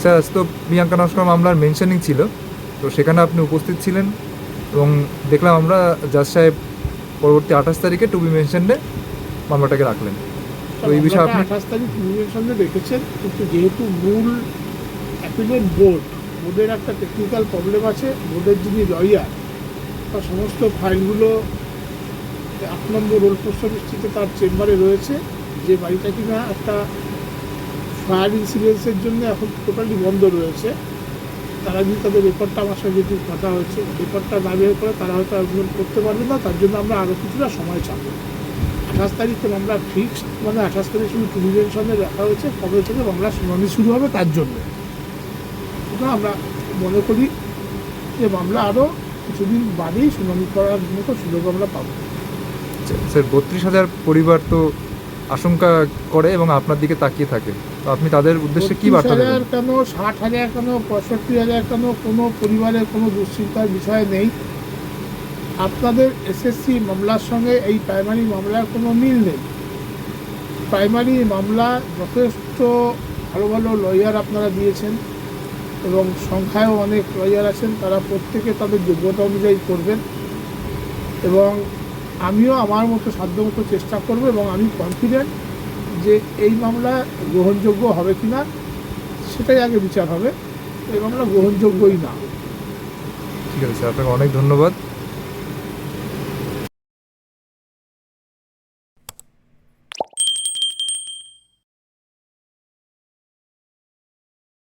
Sir আজ তো প্রিয়াঙ্কা নস্কর মামলার মেনশনিং ছিল, তো সেখানে আপনি উপস্থিত ছিলেন এবং দেখলাম আমরা জাজ সাহেব পরবর্তী 28 তারিখে টু বি মেনশনে মামলাটাকে রাখলেন। তো এই বিষয়ে আপনি 28 তারিখ সঙ্গে রেখেছেন, কিন্তু যেহেতু মূল অ্যাপিলেট বোর্ডের একটা টেকনিক্যাল প্রবলেম আছে, বোর্ডের যিনি লয়ার তার সমস্ত ফাইলগুলো 8 নম্বর রোল পোস্ট অফিসটিতে তার চেম্বারে রয়েছে, যে বাড়িটা কিনা একটা ফায়ার ইন্সিডেন্সের জন্য এখন টোটালি বন্ধ রয়েছে। তারা যদি তাদের রেকর্ডটা আমার সঙ্গে যেটি কথা হয়েছে, রেকর্ডটা না বের করে তারা হয়তো আর্গুমেন্ট করতে পারবে না, তার জন্য আমরা আরও কিছুটা সময় চাবো। 28 তারিখে মামলা ফিক্সড, মানে 28 তারিখ শুধু টুরিজেশনে রাখা হয়েছে, কবে থেকে মামলা শুনানি শুরু হবে তার জন্য। সুতরাং আমরা মনে করি যে মামলা আরও কিছুদিন বাদেই শুনানি করার মতো সুযোগ আমরা পাবো। স্যার 32,000 পরিবার তো আশঙ্কা করে এবং আপনার দিকে তাকিয়ে থাকে, তো আপনি তাদের উদ্দেশ্যে কী বার্তা দেবেন? 30,000 কেন, 60,000 কেন, 65,000 কেন, কোনো পরিবারের কোনো দুশ্চিন্তার বিষয় নেই। আপনাদের এসএসসি মামলার সঙ্গে এই প্রাইমারি মামলার কোনো মিল নেই। প্রাইমারি মামলা যথেষ্ট ভালো ভালো লয়ার আপনারা দিয়েছেন এবং সংখ্যায়ও অনেক লয়ার আছেন, তারা প্রত্যেকে তাদের যোগ্যতা অনুযায়ী করবেন এবং আমিও আমার মতো সাধ্যমতো চেষ্টা করব এবং আমি কনফিডেন্ট যে এই মামলা গ্রহণযোগ্য হবে কি না সেটাই আগে বিচার হবে। এই মামলা গ্রহণযোগ্যই না। ঠিক আছে স্যার, আপনাকে অনেক ধন্যবাদ।